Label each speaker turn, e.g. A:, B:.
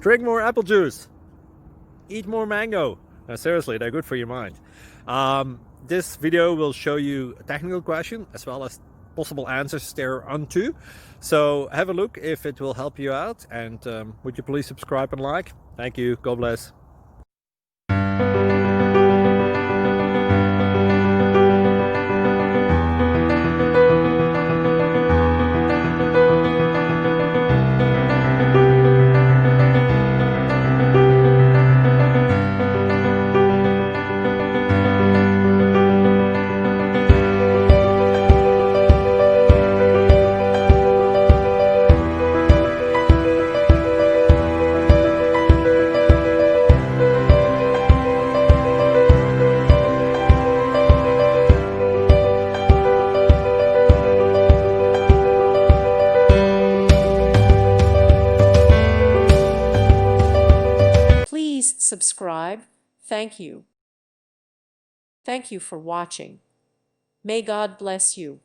A: drink more apple juice, eat more mango. No, seriously, they're good for your mind. This video will show you a technical question as well as possible answers thereunto. So have a look if it will help you out, and would you please subscribe and like? Thank you. God bless.
B: Please subscribe. Thank you. Thank you for watching. May God bless you.